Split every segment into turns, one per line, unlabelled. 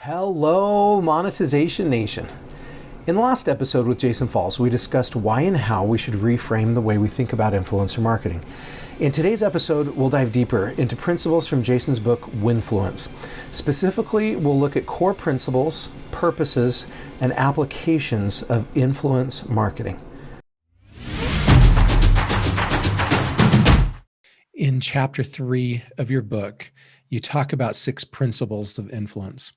Hello, Monetization Nation. In the last episode with Jason Falls, we discussed why and how we should reframe the way we think about influencer marketing. In today's episode, we'll dive deeper into principles from Jason's book, Winfluence. Specifically, we'll look at core principles, purposes, and applications of influence marketing. In chapter 3 of your book, you talk about 6 principles of influence.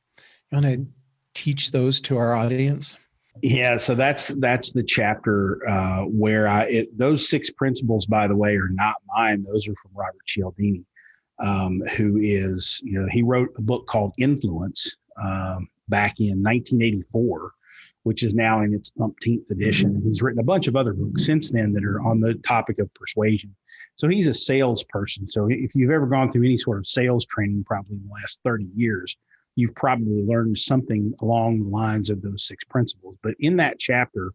You want to teach those to our audience?
Yeah, so that's the chapter where those 6 principles, by the way, are not mine. Those are from Robert Cialdini, who is, he wrote a book called Influence back in 1984, which is now in its umpteenth edition. And he's written a bunch of other books since then that are on the topic of persuasion. So he's a salesperson. So if you've ever gone through any sort of sales training, probably in the last 30 years, you've probably learned something along the lines of those 6 principles. But in that chapter,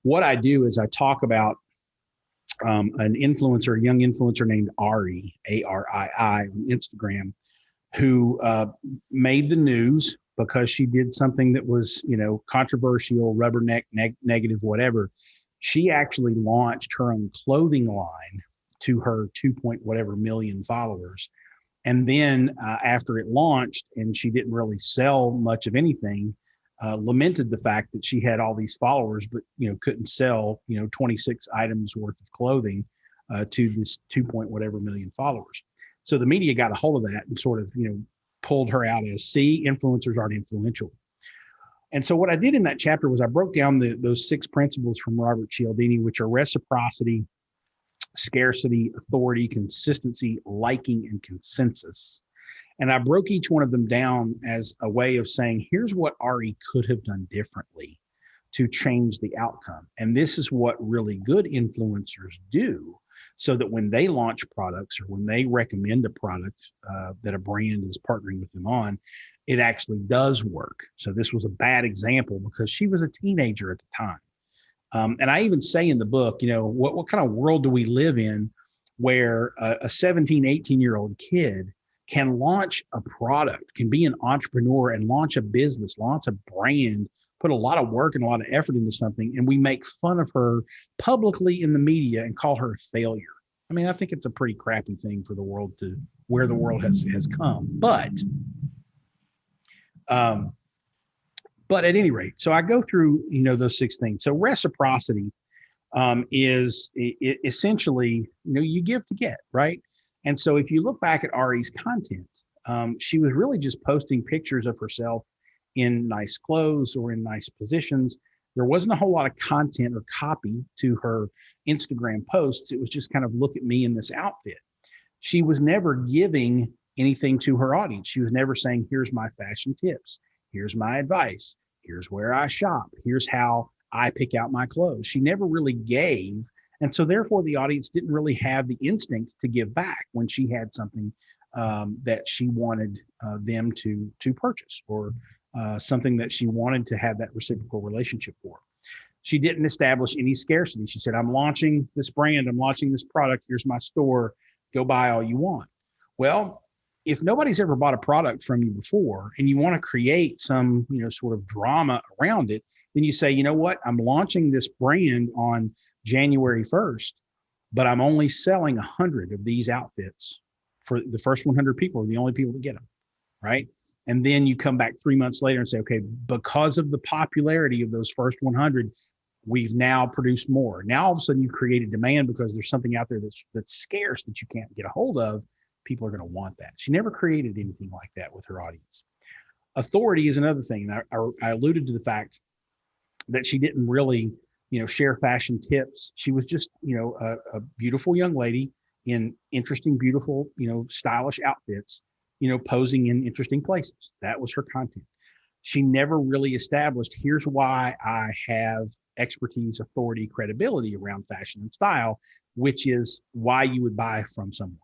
what I do is I talk about an influencer, a young influencer named Ari, Arii, on Instagram, who made the news because she did something that was, controversial, rubberneck, negative, whatever. She actually launched her own clothing line to her 2 point whatever million followers. And then after it launched and she didn't really sell much of anything, lamented the fact that she had all these followers, but, couldn't sell, 26 items worth of clothing to this 2 point whatever million followers. So the media got a hold of that and sort of, pulled her out as, see, influencers aren't influential. And so what I did in that chapter was I broke down those 6 principles from Robert Cialdini, which are reciprocity, scarcity, authority, consistency, liking, and consensus. And I broke each one of them down as a way of saying, here's what Ari could have done differently to change the outcome. And this is what really good influencers do, so that when they launch products or when they recommend a product that a brand is partnering with them on, it actually does work. So this was a bad example because she was a teenager at the time. And I even say in the book, what kind of world do we live in where a 17, 18-year-old kid can launch a product, can be an entrepreneur and launch a business, launch a brand, put a lot of work and a lot of effort into something, and we make fun of her publicly in the media and call her a failure. I mean, I think it's a pretty crappy thing for the world to where the world has come. But at any rate, so I go through, those 6 things. So reciprocity is essentially, you give to get, right? And so if you look back at Ari's content, she was really just posting pictures of herself in nice clothes or in nice positions. There wasn't a whole lot of content or copy to her Instagram posts. It was just kind of, look at me in this outfit. She was never giving anything to her audience. She was never saying, here's my fashion tips. Here's my advice. Here's where I shop. Here's how I pick out my clothes. She never really gave. And so therefore the audience didn't really have the instinct to give back when she had something that she wanted them to purchase, or something that she wanted to have that reciprocal relationship for. She didn't establish any scarcity. She said, I'm launching this brand. I'm launching this product. Here's my store. Go buy all you want. Well, if nobody's ever bought a product from you before and you want to create some, sort of drama around it, then you say, you know what, I'm launching this brand on January 1st, but I'm only selling 100 of these outfits for the first 100 people are the only people that get them, right? And then you come back 3 months later and say, okay, because of the popularity of those first 100, we've now produced more. Now, all of a sudden, you've created demand because there's something out there that's scarce that you can't get a hold of. People are going to want that. She never created anything like that with her audience. Authority is another thing. And I alluded to the fact that she didn't really, share fashion tips. She was just, a beautiful young lady in interesting, beautiful, stylish outfits, posing in interesting places. That was her content. She never really established, here's why I have expertise, authority, credibility around fashion and style, which is why you would buy from someone,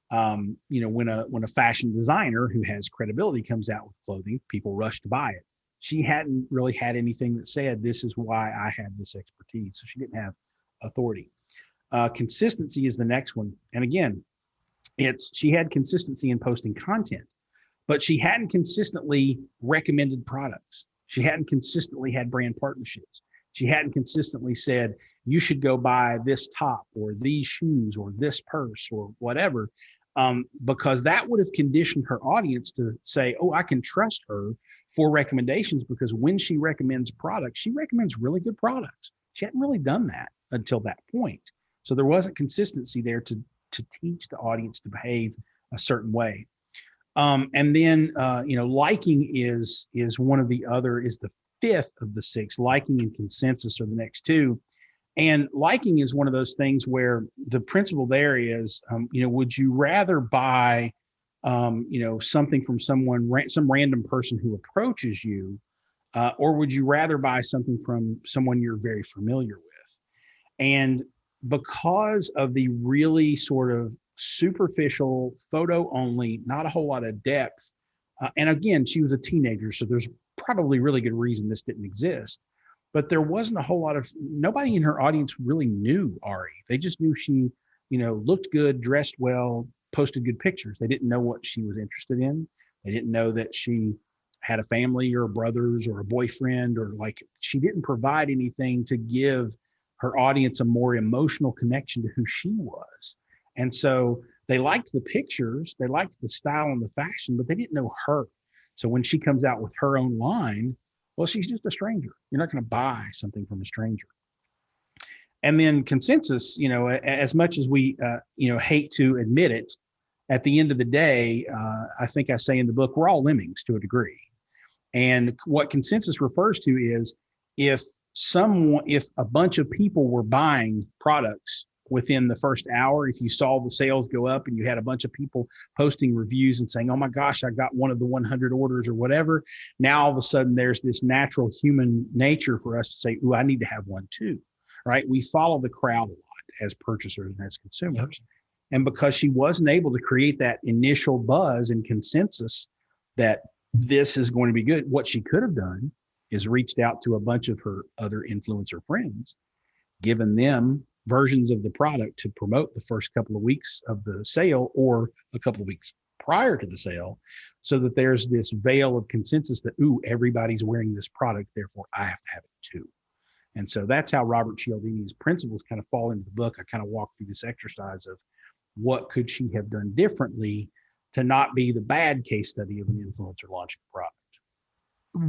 when a fashion designer who has credibility comes out with clothing, people rush to buy it. She hadn't really had anything that said, this is why I have this expertise. So she didn't have authority. Consistency is the next one. And again, she had consistency in posting content, but she hadn't consistently recommended products. She hadn't consistently had brand partnerships. She hadn't consistently said, you should go buy this top or these shoes or this purse or whatever, because that would have conditioned her audience to say, oh, I can trust her for recommendations, because when she recommends products, she recommends really good products. She hadn't really done that until that point. So there wasn't consistency there to teach the audience to behave a certain way. And then, liking is one of the other, is the fifth of the six. Liking and consensus are the next two. And liking is one of those things where the principle there is, would you rather buy, something from some random person who approaches you, or would you rather buy something from someone you're very familiar with? And because of the really sort of superficial photo only, not a whole lot of depth. And again, she was a teenager, so there's probably really good reason this didn't exist. But there wasn't a whole lot of, nobody in her audience really knew Ari. They just knew she, looked good, dressed well, posted good pictures. They didn't know what she was interested in. They didn't know that she had a family or brothers or a boyfriend, or she didn't provide anything to give her audience a more emotional connection to who she was. And so they liked the pictures, they liked the style and the fashion, but they didn't know her. So when she comes out with her own line, well, she's just a stranger. You're not going to buy something from a stranger. And then consensus, as much as we, hate to admit it, at the end of the day, I think I say in the book, we're all lemmings to a degree. And what consensus refers to is if a bunch of people were buying products within the first hour, if you saw the sales go up and you had a bunch of people posting reviews and saying, oh my gosh, I got one of the 100 orders or whatever. Now, all of a sudden, there's this natural human nature for us to say, ooh, I need to have one too, right? We follow the crowd a lot as purchasers and as consumers. Yep. And because she wasn't able to create that initial buzz and consensus that this is going to be good, what she could have done is reached out to a bunch of her other influencer friends, given them versions of the product to promote the first couple of weeks of the sale or a couple of weeks prior to the sale, so that there's this veil of consensus that, ooh, everybody's wearing this product, therefore I have to have it too. And so that's how Robert Cialdini's principles kind of fall into the book. I kind of walk through this exercise of what could she have done differently to not be the bad case study of an influencer launching a product.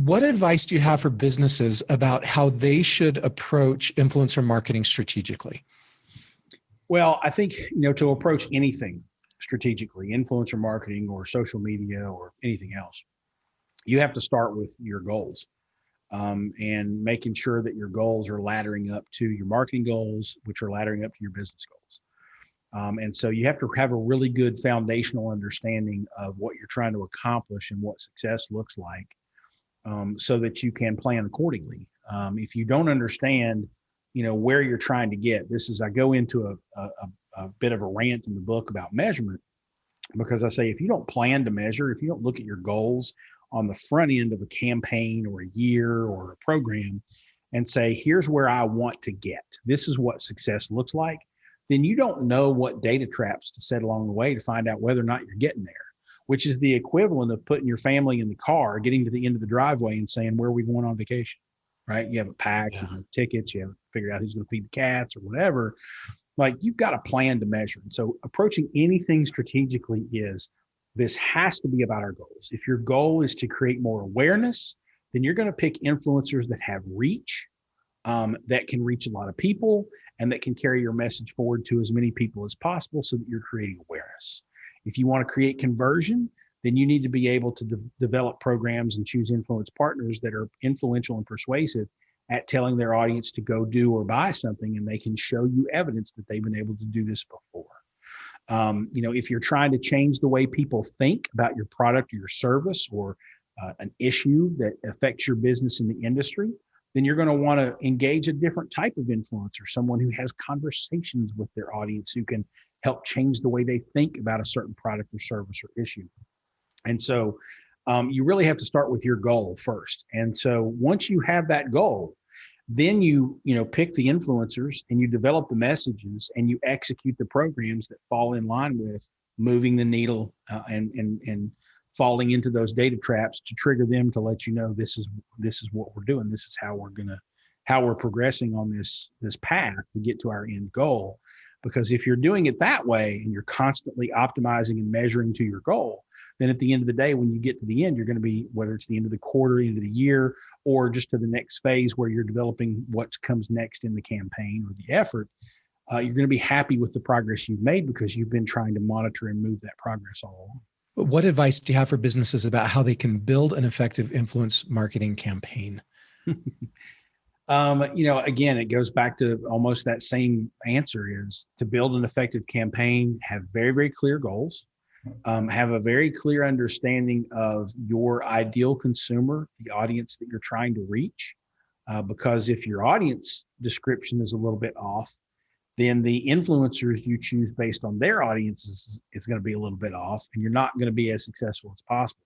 What advice do you have for businesses about how they should approach influencer marketing strategically?
Well, I think, to approach anything strategically, influencer marketing or social media or anything else, you have to start with your goals, and making sure that your goals are laddering up to your marketing goals, which are laddering up to your business goals. And so you have to have a really good foundational understanding of what you're trying to accomplish and what success looks like, so that you can plan accordingly. If you don't understand, where you're trying to get, I go into a bit of a rant in the book about measurement, because I say, if you don't plan to measure, if you don't look at your goals on the front end of a campaign or a year or a program and say, here's where I want to get, this is what success looks like, then you don't know what data traps to set along the way to find out whether or not you're getting there, which is the equivalent of putting your family in the car, getting to the end of the driveway and saying, where are we going on vacation, right? You have it packed, you have tickets, you have figured out who's going to feed the cats or whatever. Like, you've got a plan to measure. And so approaching anything strategically this has to be about our goals. If your goal is to create more awareness, then you're going to pick influencers that have reach, that can reach a lot of people and that can carry your message forward to as many people as possible, so that you're creating awareness. If you want to create conversion, then you need to be able to develop programs and choose influence partners that are influential and persuasive at telling their audience to go do or buy something, and they can show you evidence that they've been able to do this before. If you're trying to change the way people think about your product or your service, or an issue that affects your business in the industry, then you're going to want to engage a different type of influencer, someone who has conversations with their audience, who can help change the way they think about a certain product or service or issue. And so you really have to start with your goal first. And so once you have that goal, then you pick the influencers and you develop the messages and you execute the programs that fall in line with moving the needle and falling into those data traps to trigger them to let you know this is what we're doing. This is how we're progressing on this path to get to our end goal. Because if you're doing it that way and you're constantly optimizing and measuring to your goal, then at the end of the day, when you get to the end, you're going to be, whether it's the end of the quarter, end of the year, or just to the next phase where you're developing what comes next in the campaign or the effort, you're going to be happy with the progress you've made because you've been trying to monitor and move that progress all along.
What advice do you have for businesses about how they can build an effective influence marketing campaign?
Again, it goes back to almost that same answer: is to build an effective campaign, have very, very clear goals, have a very clear understanding of your ideal consumer, the audience that you're trying to reach. Because if your audience description is a little bit off, then the influencers you choose based on their audiences is going to be a little bit off, and you're not going to be as successful as possible.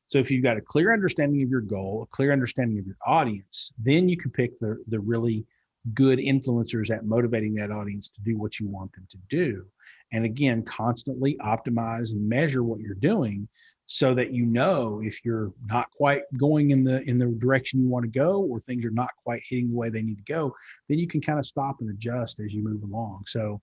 So if you've got a clear understanding of your goal, a clear understanding of your audience, then you can pick the really good influencers at motivating that audience to do what you want them to do. And again, constantly optimize and measure what you're doing so that you know if you're not quite going in the direction you want to go, or things are not quite hitting the way they need to go, then you can kind of stop and adjust as you move along. So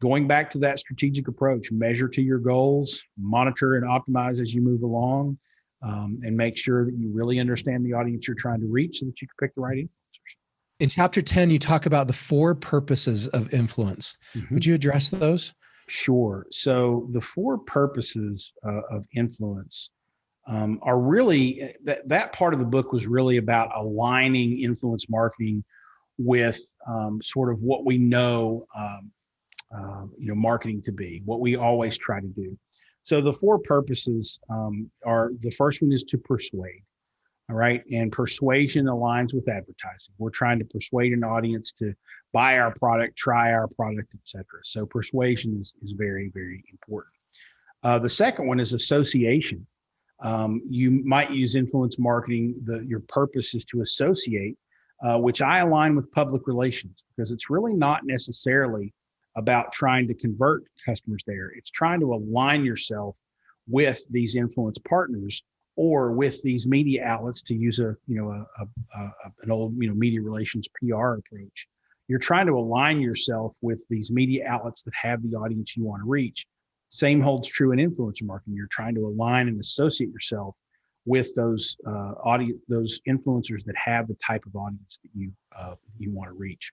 going back to that strategic approach, measure to your goals, monitor and optimize as you move along, and make sure that you really understand the audience you're trying to reach so that you can pick the right influencers.
In chapter 10, you talk about the 4 purposes of influence. Mm-hmm. Would you address those?
Sure. So the 4 purposes of influence are really, that part of the book was really about aligning influence marketing with sort of what we know, marketing to be, what we always try to do. So the 4 purposes are, the first one is to persuade. All right. And persuasion aligns with advertising. We're trying to persuade an audience to buy our product, try our product, et cetera. So persuasion is very, very important. The second one is association. You might use influence marketing. Your purpose is to associate, which I align with public relations, because it's really not necessarily about trying to convert customers there. It's trying to align yourself with these influence partners or with these media outlets, to use an old media relations PR approach. You're trying to align yourself with these media outlets that have the audience you want to reach. Same holds true in influencer marketing. You're trying to align and associate yourself with those those influencers that have the type of audience that you want to reach.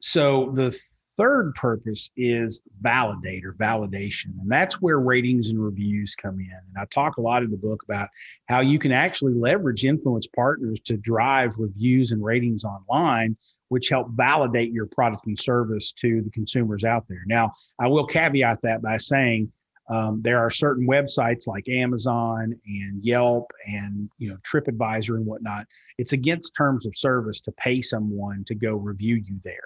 So the third purpose is validate or validation. And that's where ratings and reviews come in. And I talk a lot in the book about how you can actually leverage influence partners to drive reviews and ratings online, which help validate your product and service to the consumers out there. Now, I will caveat that by saying there are certain websites like Amazon and Yelp and TripAdvisor and whatnot. It's against terms of service to pay someone to go review you there.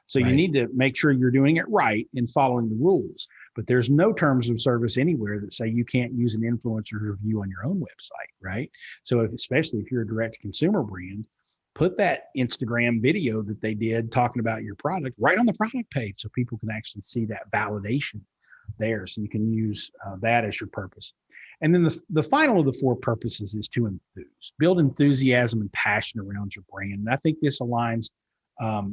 So You need to make sure you're doing it right and following the rules. But there's no terms of service anywhere that say you can't use an influencer review on your own website, right? So especially if you're a direct-to-consumer brand, put that Instagram video that they did talking about your product right on the product page so people can actually see that validation there. So you can use that as your purpose. And then the final of the 4 purposes is to enthuse. Build enthusiasm and passion around your brand. And I think this aligns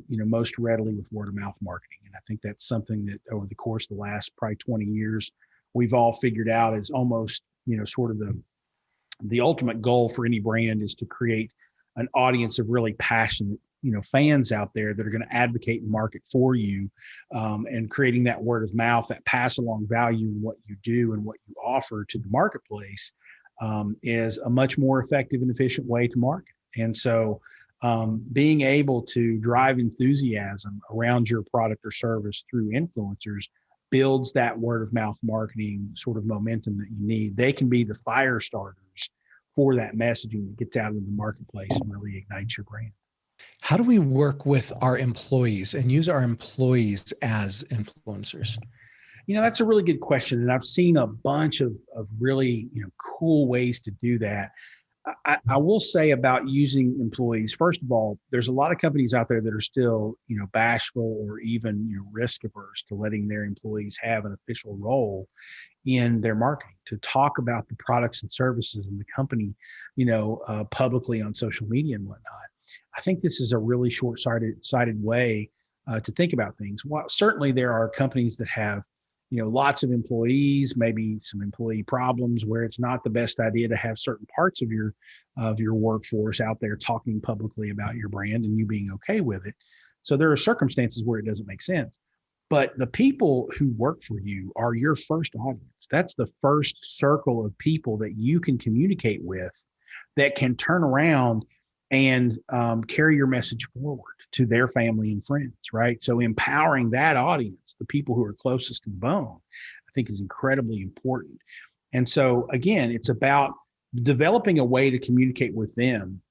most readily with word of mouth marketing. And I think that's something that over the course of the last probably 20 years, we've all figured out is almost, sort of the ultimate goal for any brand is to create an audience of really passionate, fans out there that are going to advocate and market for you, and creating that word of mouth, that pass along value in what you do and what you offer to the marketplace, is a much more effective and efficient way to market. And so being able to drive enthusiasm around your product or service through influencers builds that word of mouth marketing sort of momentum that you need. They can be the fire starters for that messaging that gets out into the marketplace and really ignites your brand.
How do we work with our employees and use our employees as influencers?
That's a really good question. And I've seen a bunch of really, cool ways to do that. I will say about using employees. First of all, there's a lot of companies out there that are still, bashful or even, risk averse to letting their employees have an official role in their marketing to talk about the products and services in the company, publicly on social media and whatnot. I think this is a really short-sighted way to think about things. While certainly there are companies that have, lots of employees, maybe some employee problems where it's not the best idea to have certain parts of your workforce out there talking publicly about your brand and you being okay with it. So there are circumstances where it doesn't make sense. But the people who work for you are your first audience. That's the first circle of people that you can communicate with that can turn around and carry your message forward to their family and friends, right? So empowering that audience, the people who are closest to the bone, I think is incredibly important. And so again, it's about developing a way to communicate with them,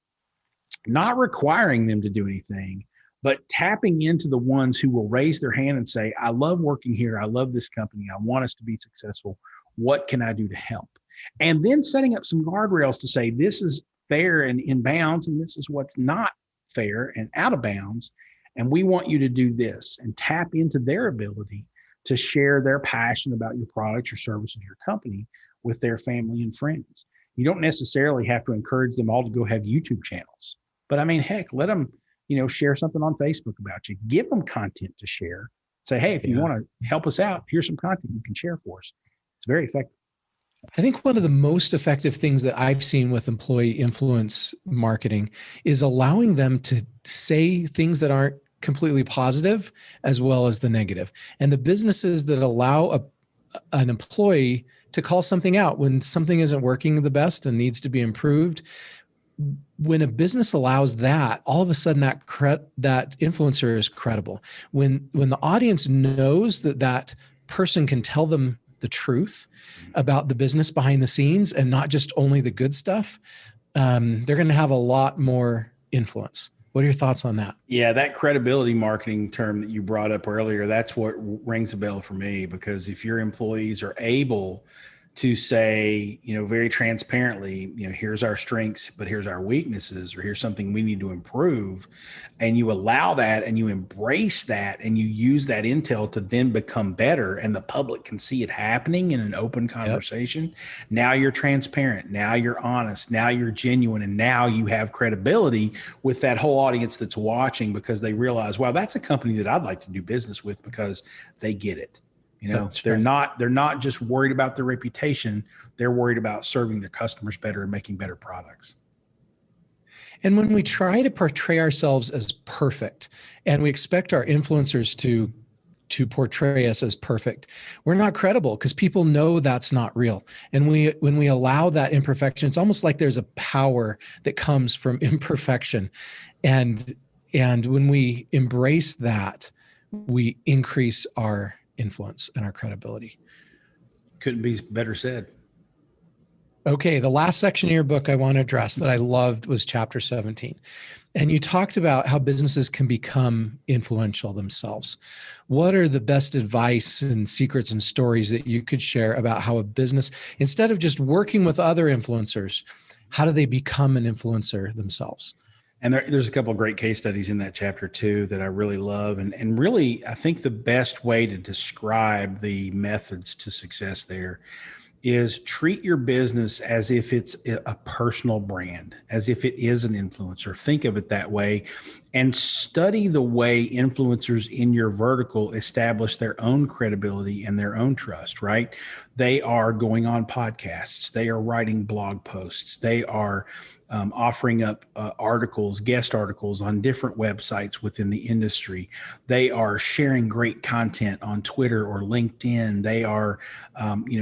not requiring them to do anything, but tapping into the ones who will raise their hand and say, I love working here. I love this company. I want us to be successful. What can I do to help? And then setting up some guardrails to say, this is fair and in bounds, and this is what's not fair and out of bounds. And we want you to do this, and tap into their ability to share their passion about your product, your services, your company with their family and friends. You don't necessarily have to encourage them all to go have YouTube channels, but I mean, heck, let them, share something on Facebook about you. Give them content to share. Say, hey, if you want to help us out, here's some content you can share for us. It's very effective.
I think one of the most effective things that I've seen with employee influence marketing is allowing them to say things that aren't completely positive as well as the negative. And the businesses that allow an employee to call something out when something isn't working the best and needs to be improved, when a business allows that, all of a sudden that influencer is credible. When the audience knows that person can tell them the truth about the business behind the scenes and not just only the good stuff, they're going to have a lot more influence. What are your thoughts on that?
Yeah, that credibility marketing term that you brought up earlier, that's what rings a bell for me, because if your employees are able to say, very transparently, here's our strengths, but here's our weaknesses, or here's something we need to improve. And you allow that and you embrace that and you use that intel to then become better, and the public can see it happening in an open conversation. Yep. Now you're transparent. Now you're honest. Now you're genuine. And now you have credibility with that whole audience that's watching, because they realize, wow, that's a company that I'd like to do business with because they get it. They're not just worried about their reputation. They're worried about serving their customers better and making better products.
And when we try to portray ourselves as perfect and we expect our influencers to portray us as perfect, we're not credible, because people know that's not real. And when we allow that imperfection, it's almost like there's a power that comes from imperfection. And when we embrace that, we increase our influence and our credibility.
Couldn't be better said.
Okay, the last section of your book I want to address that I loved was chapter 17. And you talked about how businesses can become influential themselves. What are the best advice and secrets and stories that you could share about how a business, instead of just working with other influencers, how do they become an influencer themselves?
And there's a couple of great case studies in that chapter too that I really love. And really, I think the best way to describe the methods to success there is treat your business as if it's a personal brand, as if it is an influencer. Think of it that way, and study the way influencers in your vertical establish their own credibility and their own trust, right? They are going on podcasts. They are writing blog posts. They are offering up guest articles on different websites within the industry. They are sharing great content on Twitter or LinkedIn. They are,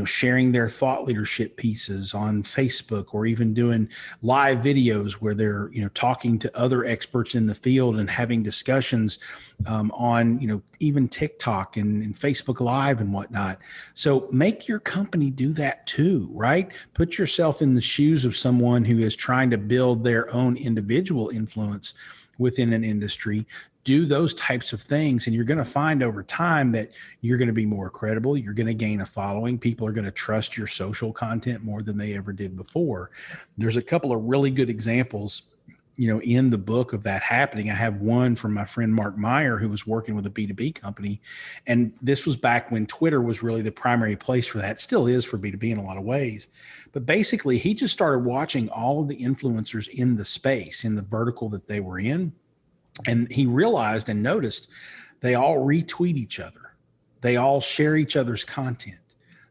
sharing their thought leadership pieces on Facebook, or even doing live videos where they're, talking to other experts in the field and having discussions on, even TikTok and Facebook Live and whatnot. So make your company do that too, right? Put yourself in the shoes of someone who is trying to build their own individual influence within an industry. do those types of things, and you're going to find over time that you're going to be more credible. You're going to gain a following. People are going to trust your social content more than they ever did before. There's a couple of really good examples, in the book of that happening. I have one from my friend Mark Meyer, who was working with a B2B company. And this was back when Twitter was really the primary place for that. It still is for B2B in a lot of ways. But basically, he just started watching all of the influencers in the space, in the vertical that they were in. And he realized and noticed they all retweet each other. They all share each other's content.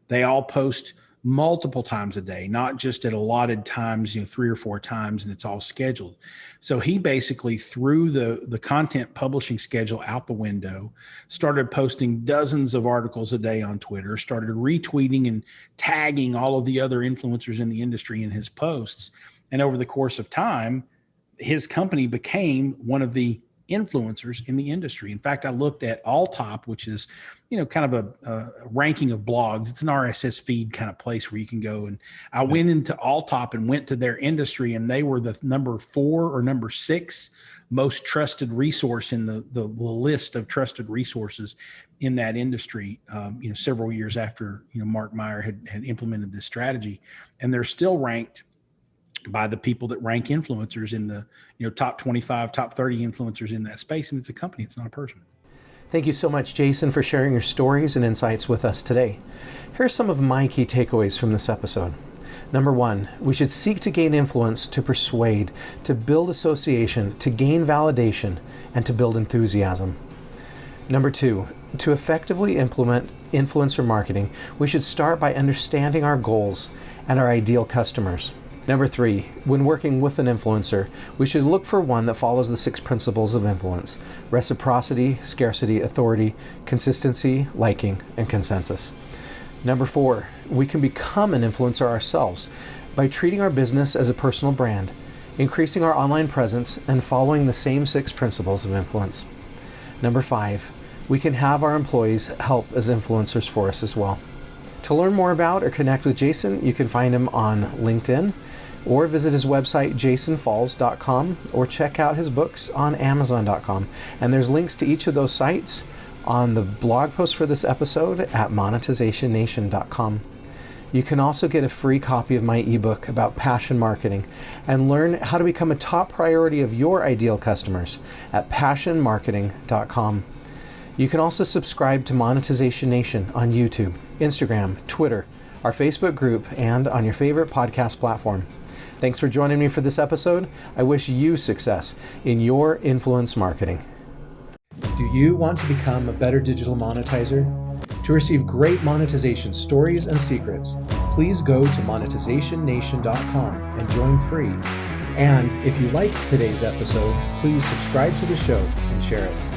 They all post multiple times a day, not just at allotted times, 3 or 4 times, and it's all scheduled. So he basically threw the content publishing schedule out the window, started posting dozens of articles a day on Twitter, started retweeting and tagging all of the other influencers in the industry in his posts. And over the course of time, his company became one of the influencers in the industry. In fact, I looked at All Top, which is, kind of a ranking of blogs. It's an RSS feed kind of place where you can go. And I went into All Top and went to their industry, and they were the number 4 or number 6 most trusted resource in the list of trusted resources in that industry, several years after, Mark Meyer had implemented this strategy. And they're still ranked by the people that rank influencers in the top 25, top 30 influencers in that space. And it's a company, it's not a person.
Thank you so much, Jason, for sharing your stories and insights with us today. Here are some of my key takeaways from this episode. Number 1, we should seek to gain influence, to persuade, to build association, to gain validation, and to build enthusiasm. Number 2, to effectively implement influencer marketing, we should start by understanding our goals and our ideal customers. Number 3, when working with an influencer, we should look for one that follows the 6 principles of influence: reciprocity, scarcity, authority, consistency, liking, and consensus. Number 4, we can become an influencer ourselves by treating our business as a personal brand, increasing our online presence, and following the same 6 principles of influence. Number 5, we can have our employees help as influencers for us as well. To learn more about or connect with Jason, you can find him on LinkedIn, or visit his website, jasonfalls.com, or check out his books on amazon.com. And there's links to each of those sites on the blog post for this episode at monetizationnation.com. You can also get a free copy of my ebook about passion marketing and learn how to become a top priority of your ideal customers at passionmarketing.com. You can also subscribe to Monetization Nation on YouTube, Instagram, Twitter, our Facebook group, and on your favorite podcast platform. Thanks for joining me for this episode. I wish you success in your influence marketing. Do you want to become a better digital monetizer? To receive great monetization stories and secrets, please go to monetizationnation.com and join free. And if you liked today's episode, please subscribe to the show and share it.